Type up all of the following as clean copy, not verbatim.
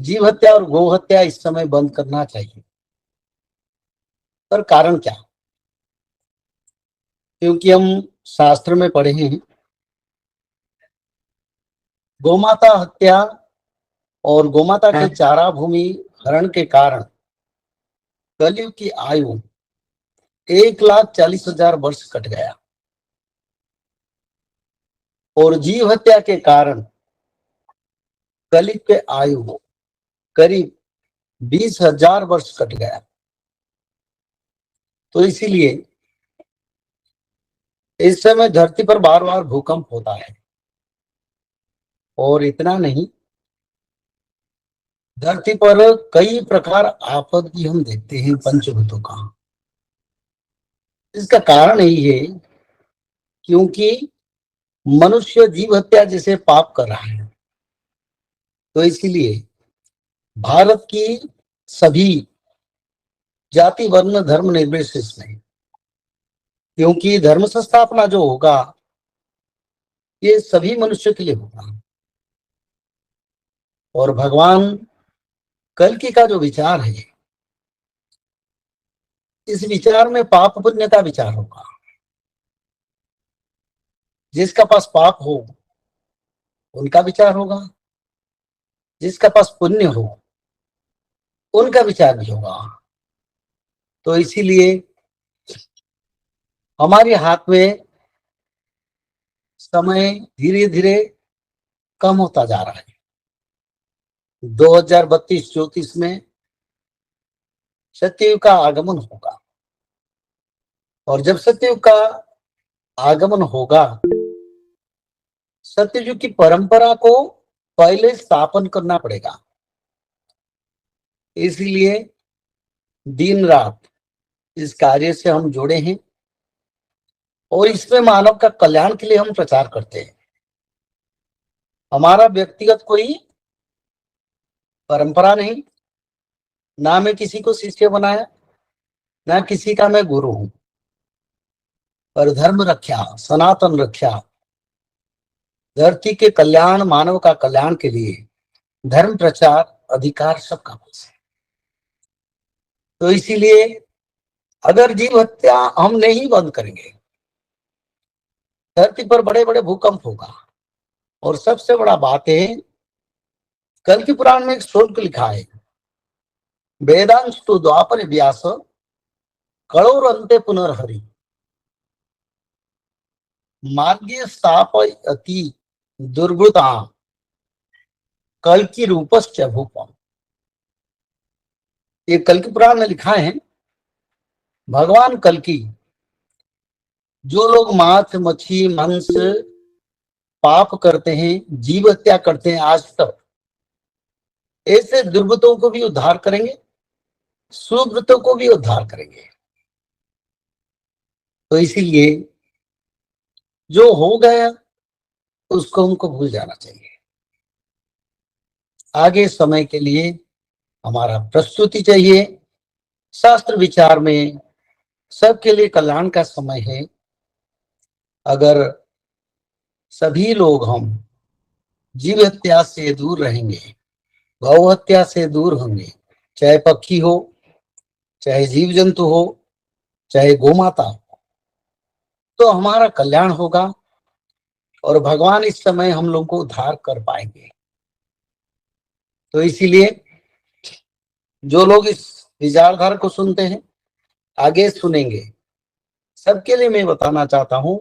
जीव हत्या और गौ हत्या इस समय बंद करना चाहिए। पर कारण क्या? क्योंकि हम शास्त्र में पढ़े हैं, गोमाता हत्या और गोमाता के चारा भूमि हरण के कारण कलयुग की आयु 1,40,000 वर्ष कट गया और जीव हत्या के कारण कलयुग के आयु करीब 20,000 वर्ष कट गया। तो इसीलिए इस समय धरती पर बार बार भूकंप होता है। और इतना नहीं, धरती पर कई प्रकार आफत भी हम देखते हैं पंचभूतों का। इसका कारण यही है क्योंकि मनुष्य जीव हत्या जैसे पाप कर रहा है। तो इसीलिए भारत की सभी जाति वर्ण धर्म निर्विशेष में, क्योंकि धर्म संस्थापना जो होगा ये सभी मनुष्य के लिए होगा। और भगवान कल्कि का जो विचार है, इस विचार में पाप पुण्य का विचार होगा। जिसका पास पाप हो उनका विचार होगा, जिसका पास पुण्य हो उनका विचार भी होगा। तो इसीलिए हमारे हाथ में समय धीरे धीरे कम होता जा रहा है। 2032-34 में सत्ययुग का आगमन होगा और जब सत्ययुग का आगमन होगा, सत्ययुग की परंपरा को पहले स्थापन करना पड़ेगा। इसलिए दिन रात इस कार्य से हम जुड़े हैं और इसमें मानव का कल्याण के लिए हम प्रचार करते हैं। हमारा व्यक्तिगत कोई परंपरा नहीं, ना मैं किसी को शिष्य बनाया, ना किसी का मैं गुरु हूं, पर धर्म रक्षा, सनातन रक्षा, धरती के कल्याण, मानव का कल्याण के लिए धर्म प्रचार अधिकार सबका पास है। तो इसीलिए अगर जीव हत्या हम नहीं बंद करेंगे, धरती पर बड़े बड़े भूकंप होगा। और सबसे बड़ा बात है, कल्कि पुराण में एक श्लोक लिखा है, वेदांस्तु द्वापर व्यास कड़ोर अंते पुनर्हरि मार्गे स्थापयति दुर्वृता कल्कि रूपश्च भूपम। ये कल्कि पुराण में लिखा है, भगवान कल्कि जो लोग मांस मच्छी मांस पाप करते हैं, जीव हत्या करते हैं आज तक, ऐसे दुर्वृतों को भी उद्धार करेंगे, सुव्रतों को भी उद्धार करेंगे। तो इसीलिए जो हो गया उसको हमको भूल जाना चाहिए। आगे समय के लिए हमारा प्रस्तुति चाहिए। शास्त्र विचार में सबके लिए कल्याण का समय है। अगर सभी लोग हम जीव हत्या से दूर रहेंगे, गौ हत्या से दूर होंगे, चाहे पक्षी हो, चाहे जीव जंतु हो, चाहे गोमाता हो, तो हमारा कल्याण होगा और भगवान इस समय हम लोगों को उद्धार कर पाएंगे। तो इसीलिए जो लोग इस विचारधारा को सुनते हैं, आगे सुनेंगे, सबके लिए मैं बताना चाहता हूं,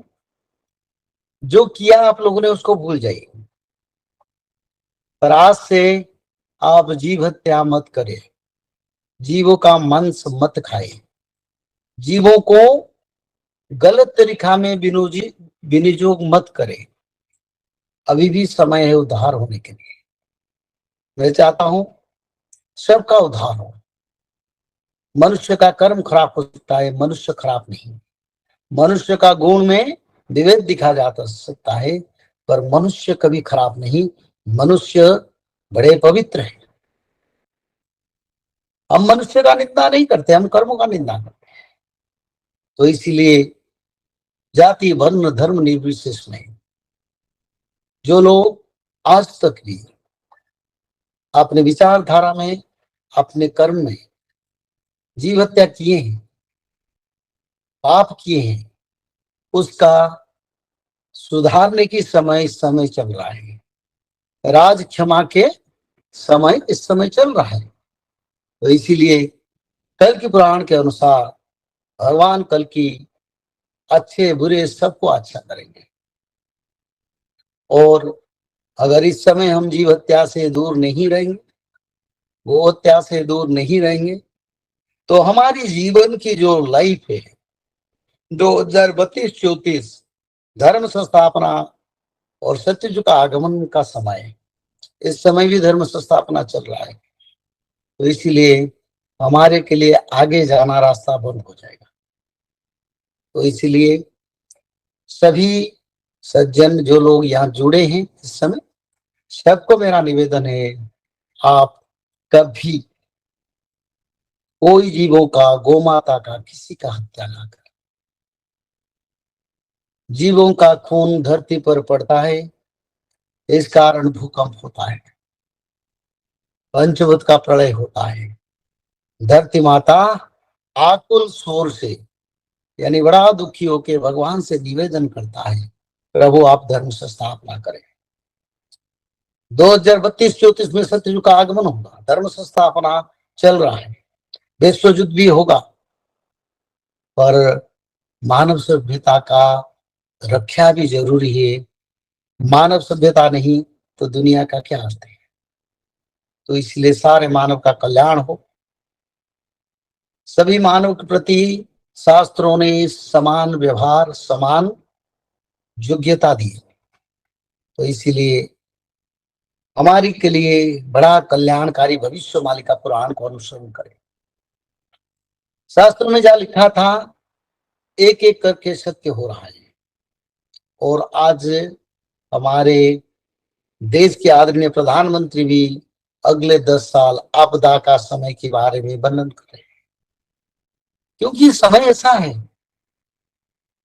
जो किया आप लोगों ने उसको भूल जाइए। पर आज से आप जीव हत्या मत करें, जीवों का मांस मत खाए, जीवों को गलत तरीका में विनियोग मत करें। अभी भी समय है उद्धार होने के लिए। मैं चाहता हूं सबका उद्धार हो। मनुष्य का कर्म खराब हो सकता है, मनुष्य खराब नहीं। मनुष्य का गुण में विभेद दिखा जा सकता है, पर मनुष्य कभी खराब नहीं। मनुष्य बड़े पवित्र है। हम मनुष्य का निंदा नहीं करते, हम कर्मों का निंदा करते हैं। तो इसीलिए जाति वर्ण धर्म निर्विशेष में जो लोग आज तक भी अपने विचारधारा में, अपने कर्म में जीव हत्या किए हैं, पाप किए हैं, उसका सुधारने की समय इस समय चल रहा है। राज क्षमा के समय इस समय चल रहा है। तो इसीलिए कल की पुराण के अनुसार भगवान कल की अच्छे बुरे सबको अच्छा करेंगे। और अगर इस समय हम जीव हत्या से दूर नहीं रहेंगे, गो हत्या से दूर नहीं रहेंगे, तो हमारी जीवन की जो लाइफ है 2032-34 धर्म संस्थापना और सत्ययुग का आगमन का समय है। इस समय भी धर्म संस्थापना चल रहा है। तो इसीलिए हमारे के लिए आगे जाना रास्ता बंद हो जाएगा। तो इसीलिए सभी सज्जन जो लोग यहाँ जुड़े हैं इस समय, सबको मेरा निवेदन है, आप कभी कोई जीवों का, गौ माता का, किसी का हत्या ना करें। जीवों का खून धरती पर पड़ता है, इस कारण भूकंप होता है, पंचभूत का प्रलय होता है। धरती माता आकुल स्वर से, यानी बड़ा दुखी होकर भगवान से निवेदन करता है, प्रभु आप धर्म संस्थापना करें। 2032-34 में सत्ययुग का आगमन होगा, धर्म संस्थापना चल रहा है, विश्व युद्ध भी होगा, पर मानव सभ्यता का रक्षा भी जरूरी है। मानव सभ्यता नहीं तो दुनिया का क्या अर्थ है। तो इसलिए सारे मानव का कल्याण हो। सभी मानव के प्रति शास्त्रों ने समान व्यवहार, समान योग्यता दी। तो इसीलिए हमारी के लिए बड़ा कल्याणकारी भविष्य मालिका पुराण को अनुसरण करें। शास्त्र में जहाँ लिखा था, एक एक करके सत्य हो रहा है। और आज हमारे देश के आदरणीय प्रधानमंत्री भी अगले 10 साल आपदा का समय के बारे में वर्णन कर रहे हैं, क्योंकि समय ऐसा है।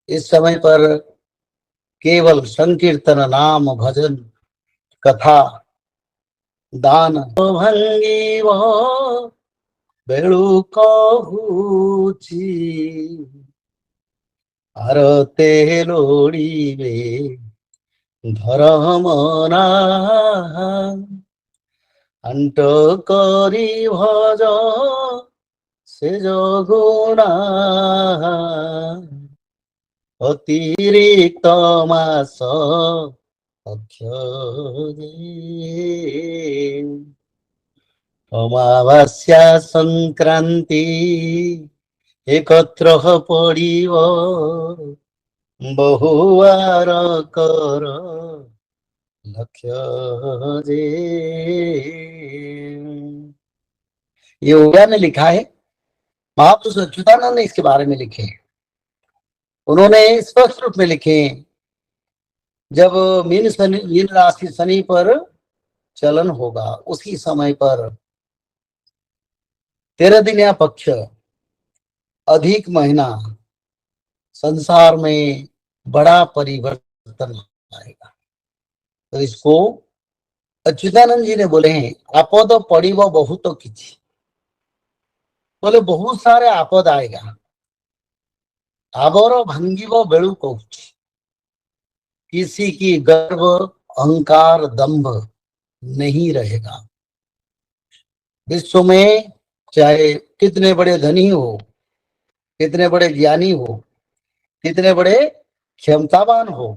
इस समय पर केवल संकीर्तन, नाम, भजन, कथा, दान भंगी वो बेड़ू को आरते लोड़ीबे धर्म ना अंट करी भज से गुणा अतिरिक्त मास अमावास्या संक्रांति एकत्र पड़िब बहुवार कर लक्ष्य जे। ये उड़िया में लिखा है, महापुरुष अच्युतानंद ने इसके बारे में लिखे। उन्होंने स्पष्ट रूप में लिखे, जब मीन राशि शनि पर चलन होगा, उसी समय पर 13 दिन या पक्ष अधिक महीना संसार में बड़ा परिवर्तन आएगा। तो इसको अच्युतानंद जी ने बोले हैं, आपद पड़िब बहुत किछि, बोले बहुत सारे आपद आएगा। आबर भंगिब बेड़ू कौच, किसी की गर्व, अहंकार, दंभ नहीं रहेगा। विश्व में चाहे कितने बड़े धनी हो, कितने बड़े ज्ञानी हो, कितने बड़े क्षमतावान हो,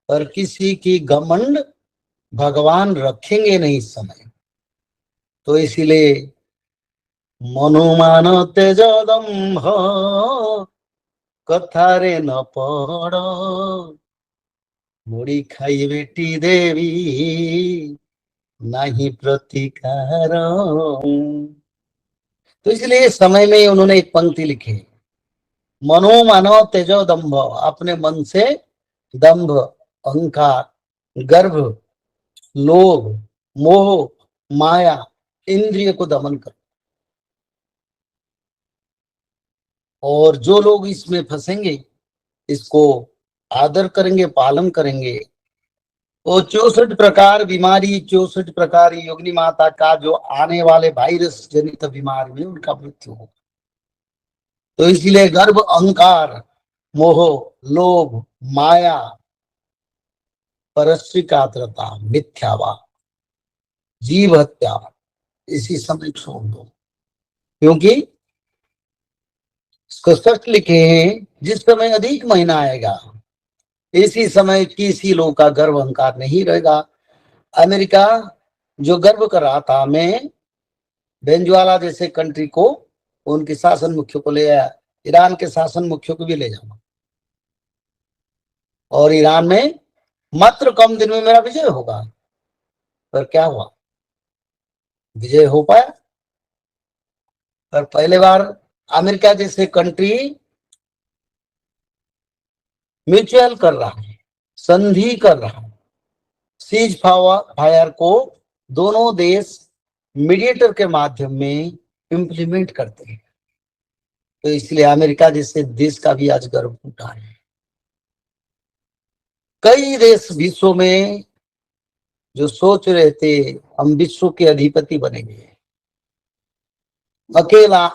पर किसी की घमंड भगवान रखेंगे नहीं इस समय। तो इसीलिए मनुमान तेज दंभ कथारे न पड़, मुड़ी खाई बेटी देवी नहीं प्रतिकार। तो इसलिए समय में उन्होंने एक पंक्ति लिखी, मनो मानो तेजो दंभ, अपने मन से दंभ, अहंकार, गर्व, लोभ, मोह, माया, इंद्रिय को दमन कर। और जो लोग इसमें फंसेंगे, इसको आदर करेंगे, पालन करेंगे, वो 64 प्रकार बीमारी, 64 प्रकार योगिनी माता का जो आने वाले वायरस जनित बीमारी में उनका मृत्यु होगा। तो इसलिए गर्भ, अहंकार, मोह, लोभ, माया, परस्त्री कातरता, मिथ्यावाद, जीव हत्या इसी समय छोड़ दो, क्योंकि इसको सच लिखे हैं, जिस समय अधिक महीना आएगा इसी समय किसी लोग का गर्भ अहंकार नहीं रहेगा। अमेरिका जो गर्व कर रहा था, मैं वेनेजुएला जैसे कंट्री को, उनके शासन मुख्य को ले आया, ईरान के शासन मुख्य को भी ले जाऊंगा, और ईरान में मात्र कम दिन में मेरा विजय होगा। पर क्या हुआ? विजय हो पाया? पर पहले बार अमेरिका जैसे कंट्री म्यूचुअल कर रहा है, संधि कर रहा है, सीज फायर को दोनों देश मीडिएटर के माध्यम में इंप्लीमेंट करते हैं। तो इसलिए अमेरिका जैसे देश का भी आज गर्व उठा है। कई देश विश्व में जो सोच रहे थे हम विश्व के अधिपति बनेंगे, अकेला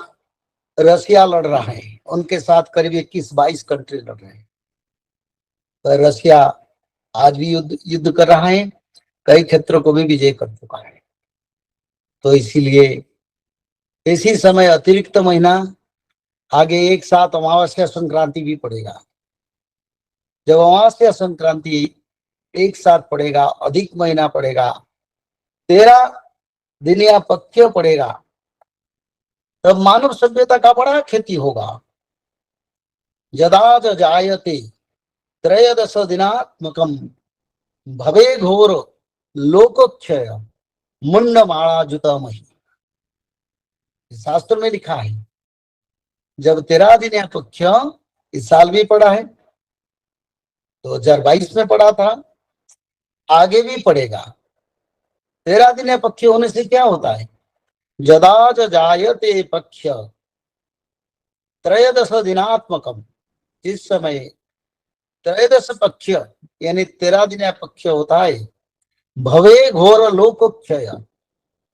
रसिया लड़ रहा है, उनके साथ करीब 21-22 कंट्री लड़ रहे हैं। पर रसिया आज भी युद्ध कर रहा है, कई क्षेत्रों को भी विजय कर चुका है। तो इसीलिए इसी समय अतिरिक्त महीना आगे एक साथ अमावस्या संक्रांति भी पड़ेगा। जब अमावस्या संक्रांति एक साथ पड़ेगा, अधिक महीना पड़ेगा, 13 दिन या पक्ष पड़ेगा, तब मानव सभ्यता का बड़ा क्षति होगा। यदा जायते त्रयोदश दिनात्मकम भवे घोर लोकोक्षय मुंडमाला जुतामही। शास्त्र में लिखा है, जब 13 दिन या पक्ष इस साल भी पड़ा है, 2022 में पड़ा था, आगे भी पड़ेगा। 13 दिन या पक्ष होने से क्या होता है? यदा जायते पक्ष त्रयोदश दिनात्मकम, जिस समय त्रयोदश पक्ष यानी 13 दिन या पक्ष होता है, भवे घोर लोकोक्षय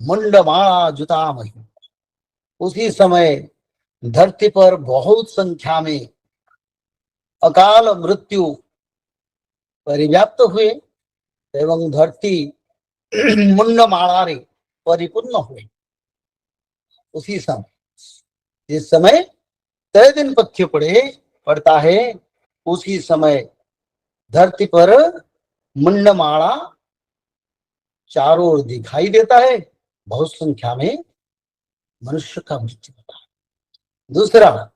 मुंडमाला जुतामही, उसी समय धरती पर बहुत संख्या में अकाल मृत्यु परिव्याप्त हुए एवं धरती मुंडमाला रे परिपूर्ण हुए। उसी समय, जिस समय 13 दिन पक्ष पड़ता है, उसी समय धरती पर मुंडमाला चारों ओर दिखाई देता है, बहुत संख्या में मनुष्य का मृत्यु होता है। दूसरा,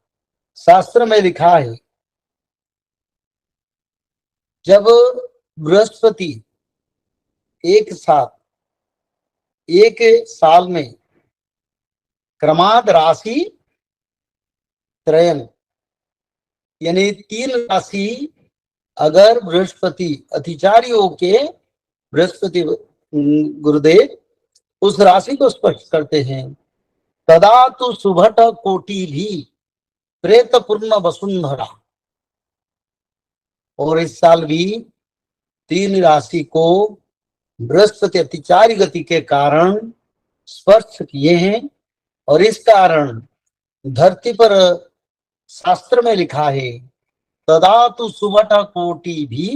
शास्त्र में लिखा है, जब बृहस्पति एक साथ एक साल में क्रमाद राशि त्रयन यानी 3 राशि अगर बृहस्पति अतिचारी होके बृहस्पति गुरुदेव उस राशि को स्पर्श करते हैं, तदा तो सुभट कोटि भी प्रेत पूर्ण वसुंधरा। और इस साल भी 3 राशि को बृहस्पति अतिचारी गति के कारण स्पर्श किए हैं, और इस कारण धरती पर शास्त्र में लिखा है, तदा तो सुभट कोटि भी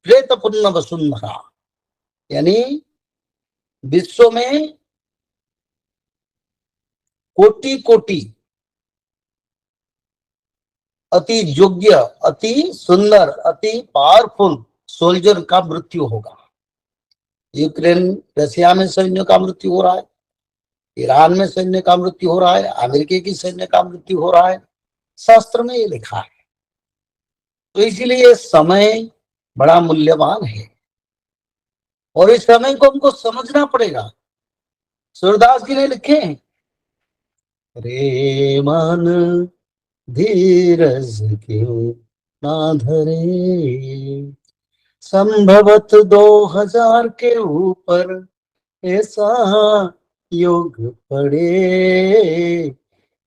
प्रेत पूर्ण वसुंधरा, यानी विश्व में कोटि कोटि अति योग्य, अति सुंदर, अति पावरफुल सोल्जर का मृत्यु होगा। यूक्रेन रशिया में सैन्य का मृत्यु हो रहा है, ईरान में सैन्य का मृत्यु हो रहा है, अमेरिका की सैन्य का मृत्यु हो रहा है, शास्त्र में ये लिखा है। तो इसीलिए समय बड़ा मूल्यवान है और इस समय को हमको समझना पड़ेगा। सूरदास जी ने लिखे, रे मन धीरज क्यों ना धरे, संभवत 2000 के ऊपर ऐसा योग पड़े,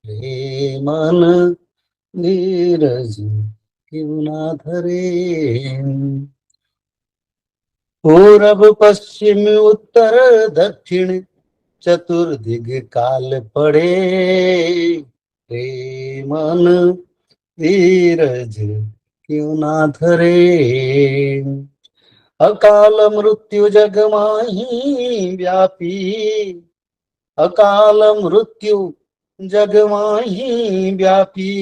रे मन धीरज क्यों ना धरे। पूरब पश्चिम उत्तर दक्षिण चतुर्दिग काल पड़े, रे मन धीरज क्यों ना धरे। अकाल मृत्यु जग माही व्यापी, अकाल मृत्यु जग माही व्यापी,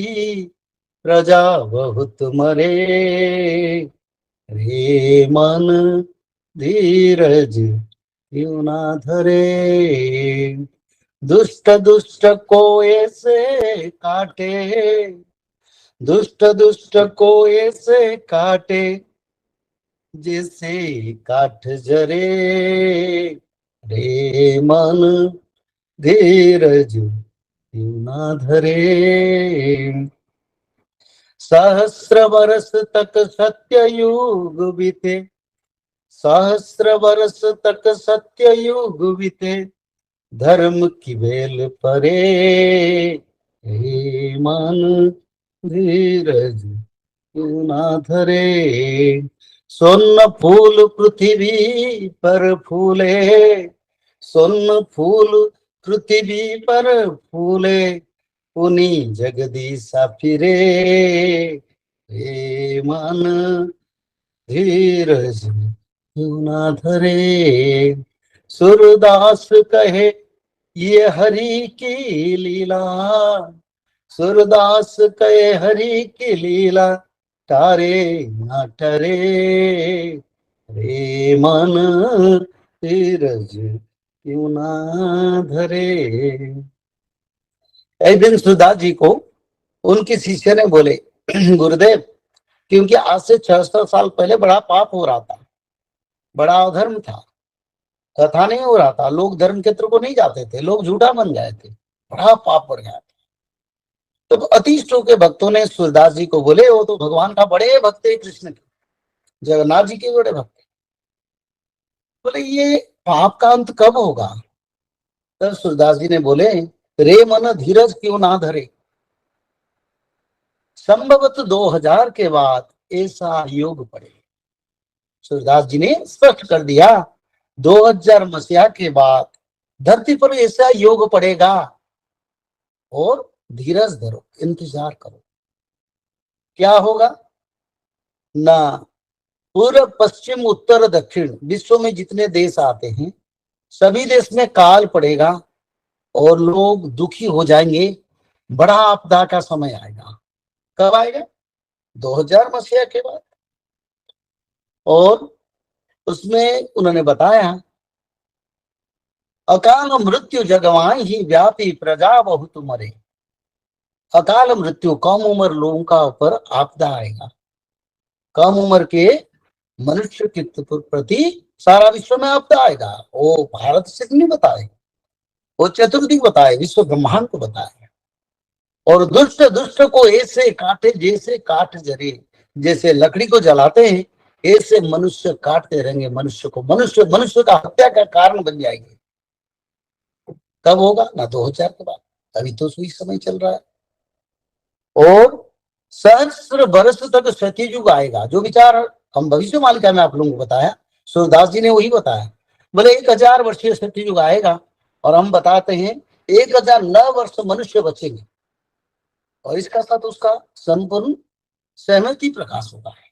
प्रजा बहुत मरे, रे मन धीरज क्यों ना धरे। दुष्ट दुष्ट को ऐसे काटे, दुष्ट दुष्ट को ऐसे काटे, जैसे काठ जरे, रे मन धीरज क्यों ना धरे। सहस्र वर्ष तक सत्य युग बीते, सहस्र वर्ष तक सत्य युग बीते, धर्म की बेल परे, हे मन धीरज क्यों ना धरे। स्वर्ण फूल पृथ्वी पर फूले, स्वर्ण फूल पृथ्वी पर फूले, पुनि जगदीशा फिरे, हे मन धीरज क्यों ना धरे। सूरदास कहे ये हरि की लीला, सूरदास कहे हरि की लीला, तारे ना टरे, रे मन धीरज क्यों ना धरे। एक दिन सूरदास जी को उनके शिष्य ने बोले, गुरुदेव, क्योंकि आज से 600 साल पहले बड़ा पाप हो रहा था, बड़ा अधर्म था, कथा नहीं हो रहा था, लोग धर्म क्षेत्र को नहीं जाते थे, लोग झूठा बन गए थे, बड़ा पाप बढ़ गया था। तो अतिष्टों के भक्तों ने सूरदास जी को बोले, वो तो भगवान का बड़े भक्त है, कृष्ण के, जगन्नाथ जी के बड़े भक्त। बोले ये पाप का अंत कब होगा? तब सूरदास जी ने बोले, रे मन धीरज क्यों ना धरे। संभवत 2000 के बाद ऐसा योग पड़े। सूरदास जी ने स्पष्ट कर दिया, 2000 मसीहा के बाद धरती पर ऐसा योग पड़ेगा, और धीरज धरो, इंतजार करो। क्या होगा ना? पूर्व पश्चिम उत्तर दक्षिण विश्व में जितने देश आते हैं, सभी देश में काल पड़ेगा और लोग दुखी हो जाएंगे, बड़ा आपदा का समय आएगा। कब आएगा? 2000 मसीहा के बाद। और उसमें उन्होंने बताया, अकाल मृत्यु जगवाई ही व्यापी, प्रजा बहुत मरे। अकाल मृत्यु, कम उम्र लोगों का ऊपर आपदा आएगा, कम उम्र के मनुष्य के प्रति सारा विश्व में आपदा आएगा। वो भारत से नहीं बताए, वो चतुर्दिक बताए, विश्व ब्रह्मांड को बताए। और दुष्ट दुष्ट को ऐसे काटे जैसे काट जरे, जैसे लकड़ी को जलाते हैं ऐसे मनुष्य काटते रहेंगे मनुष्य को, मनुष्य मनुष्य का हत्या का कारण बन जाएंगे। कब होगा ना? 2000 के बाद। अभी तो सुई समय चल रहा है। और सहस्र वर्ष तक सत्ययुग आएगा। जो विचार हम भविष्य मालिका में आप लोगों को बताया, सूरदास जी ने वही बताया। बोले 1000 वर्षीय सत्ययुग आएगा, और हम बताते हैं 1009 वर्ष मनुष्य बचेंगे, और इसका साथ उसका संपूर्ण सहमति प्रकाश होता है।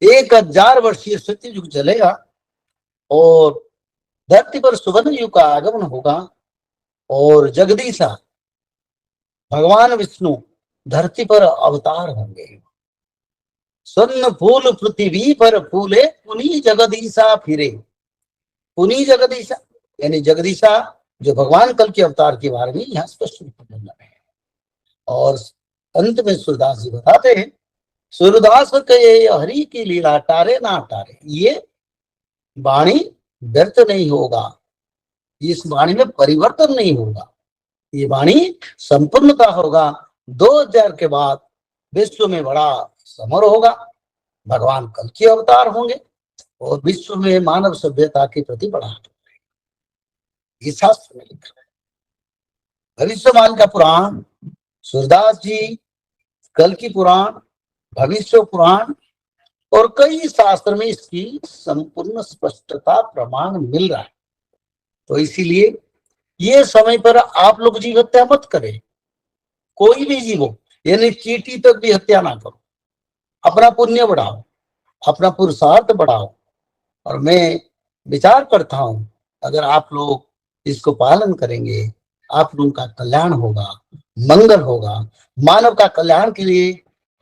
1000 वर्षीय सत्ययुग चलेगा, और धरती पर सुवर्ण युग का आगमन होगा, और जगदीशा भगवान विष्णु धरती पर अवतार होंगे। स्वर्ण फूल पृथ्वी पर फूले, पुनी जगदीशा फिरे। पुनी जगदीशा यानी जगदीशा जो भगवान कल के अवतार के बारे में यहाँ स्पष्ट रूप में है। और अंत में सूरदास जी बताते हैं, सूरदास कहे हरि की लीला, टारे ना टारे। ये वाणी व्यर्थ नहीं होगा, इस वाणी में परिवर्तन नहीं होगा, ये वाणी संपूर्णता होगा। 2000 के बाद विश्व में बड़ा समर होगा, भगवान कल के अवतार होंगे, और विश्व में मानव सभ्यता के प्रति बड़ा ये शास्त्र में लिखा है। भविष्यवाणी का पुराण, सूरदास जी, कल की पुराण, भविष्य पुराण, और कई शास्त्र में इसकी संपूर्ण स्पष्टता प्रमाण मिल रहा है। तो इसीलिए ये समय पर आप लोग जीव हत्या मत करें, कोई भी जीव हो, यानी चींटी तक भी हत्या ना करो। अपना पुण्य बढ़ाओ, अपना पुरुषार्थ बढ़ाओ। और मैं विचार करता हूं, अगर आप लोग इसको पालन करेंगे, आप लोगों का कल्याण होगा, मंगल होगा। मानव का कल्याण के लिए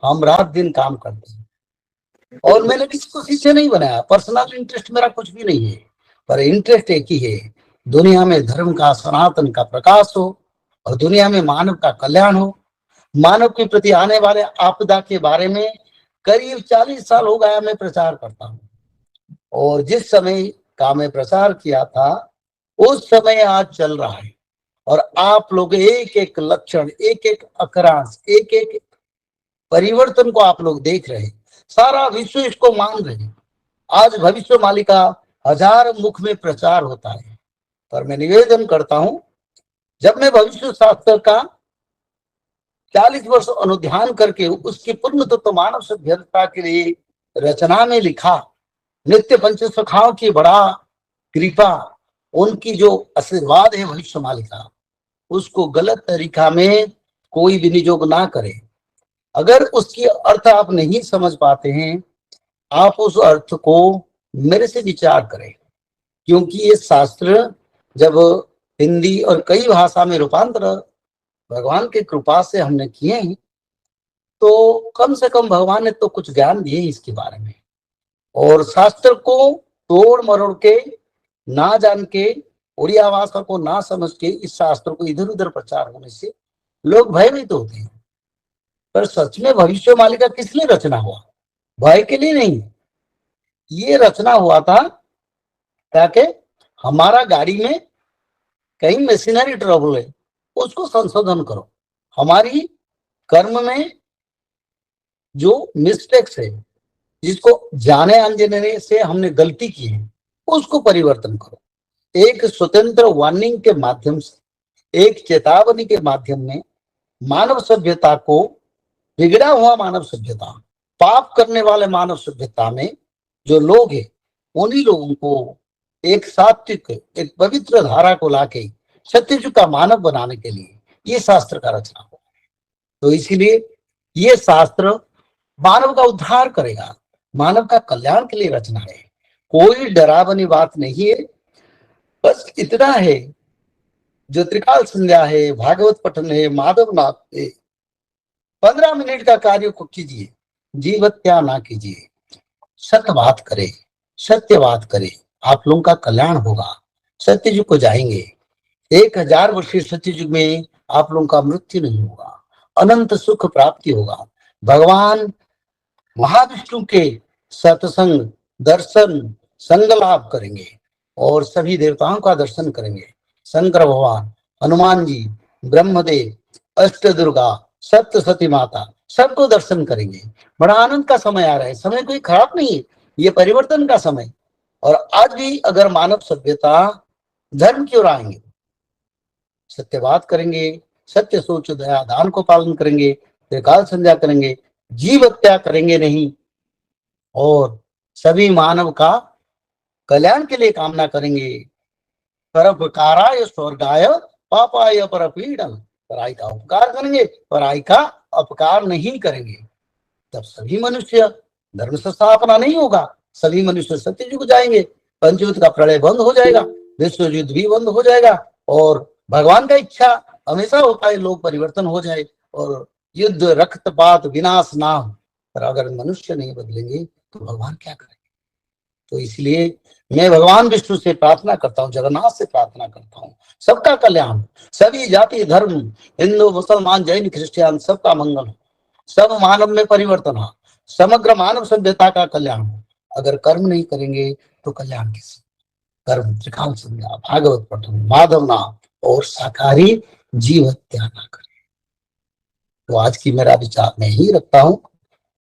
हम रात दिन काम करते हैं। और मैंने किसी शिष्य नहीं बनाया, पर्सनल इंटरेस्ट मेरा कुछ भी नहीं है, पर इंटरेस्ट एक ही है, दुनिया में धर्म का, सनातन का प्रकाश हो और दुनिया में मानव का कल्याण हो। मानव के प्रति आने वाले आपदा के बारे में करीब 40 साल हो गया मैं प्रचार करता हूँ। और जिस समय का मैं प्रचार किया था उस समय आज चल रहा है। और आप लोग एक एक लक्षण, एक एक अकरांश, एक एक परिवर्तन को आप लोग देख रहे हैं। सारा विश्व इसको मान रहे हैं। आज भविष्य मालिका 1000 मुख में प्रचार होता है। पर मैं निवेदन करता हूं, जब मैं भविष्य शास्त्र का 40 वर्ष अनुध्यान करके उसकी पूर्ण तत्व मानव सभ्यता के लिए रचना में लिखा, नित्य पंच सखाओं की बड़ा कृपा, उनकी जो आशीर्वाद है भविष्य मालिका, उसको गलत तरीका में कोई विनियोग ना करे। अगर उसकी अर्थ आप नहीं समझ पाते हैं, आप उस अर्थ को मेरे से विचार करें, क्योंकि ये शास्त्र जब हिंदी और कई भाषा में रूपांतर भगवान की कृपा से हमने किए हैं, तो कम से कम भगवान ने तो कुछ ज्ञान दिए इसके बारे में। और शास्त्र को तोड़ मरोड़ के, ना जान के, उड़िया भाषा को ना समझ के इस शास्त्र को इधर उधर प्रचार होने से लोग भयभीत होते हैं। पर सच में भविष्य मालिका किस लिए रचना हुआ? भय के लिए नहीं, ये रचना हुआ था ताकि हमारा गाड़ी में कहीं मशीनरी ट्रबल है उसको संशोधन करो, हमारी कर्म में जो मिस्टेक्स है, जिसको जाने अनजाने से हमने गलती की है, उसको परिवर्तन करो। एक स्वतंत्र वार्निंग के माध्यम से, एक चेतावनी के माध्यम में मानव सभ्यता को, बिगड़ा हुआ मानव सभ्यता, पाप करने वाले मानव सभ्यता में जो लोग हैं, उन्हीं लोगों को एक सात्विक, एक पवित्र धारा को लाके सत्ययुग का मानव बनाने के लिए ये शास्त्र का रचना हुआ। तो इसीलिए ये शास्त्र मानव का उद्धार करेगा, मानव का कल्याण के लिए रचना है। कोई डरावनी बात नहीं है। बस इतना है, जो त्रिकाल संध्या है, भागवत पठन है, माधव नाथ है, 15 मिनट का कार्य को कीजिए, जीव हत्या ना कीजिए, सत्य बात करे, सत्य बात करे, आप लोगों का कल्याण होगा। सत्य युग को जाएंगे, 1000 वर्षीय सत्य युग में आप लोगों का मृत्यु नहीं होगा, अनंत सुख प्राप्ति होगा। भगवान महाविष्णु के सत्संग, दर्शन, संग लाभ करेंगे और सभी देवताओं का दर्शन करेंगे। शंकर भगवान, हनुमान जी, ब्रह्मदेव, अष्ट दुर्गा, सप्तशती माता, सबको दर्शन करेंगे। बड़ा आनंद का समय आ रहा है। समय कोई खराब नहीं है, ये परिवर्तन का समय। और आज भी अगर मानव सभ्यता धर्म की ओर आएंगे, सत्य बात करेंगे, सत्य सोच दया दान को पालन करेंगे, त्रिकाल संध्या करेंगे, जीव हत्या करेंगे नहीं, और सभी मानव का कल्याण के लिए कामना करेंगे। परोपकाराय स्वर्गाय पापाय परपीड़न, पराई का उपकार करेंगे, पराई का अपकार नहीं करेंगे, तब सभी मनुष्य, धर्म संस्थापना नहीं होगा, सभी मनुष्य सत्य युग जाएंगे, पंचयुद्ध का प्रलय बंद हो जाएगा, विश्व युद्ध भी बंद हो जाएगा। और भगवान का इच्छा हमेशा होता है लोग परिवर्तन हो जाए और युद्ध, रक्तपात, विनाश ना हो। पर अगर मनुष्य नहीं बदलेंगे तो भगवान क्या करेंगे? तो इसलिए मैं भगवान विष्णु से प्रार्थना करता हूँ, जगन्नाथ से प्रार्थना करता हूँ, सबका कल्याण, सभी जाति धर्म, हिंदू मुसलमान जैन क्रिश्चियन, सबका मंगल हो, सब मानव में परिवर्तन हो, समग्र मानव सभ्यता का कल्याण हो। अगर कर्म नहीं करेंगे तो कल्याण किसी? कर्म, त्रिकाल संध्या, भागवत पठन, माधव नाम और शाकाहारी जीव हत्या ना करें। तो आज की मेरा विचार मैं ही रखता हूँ।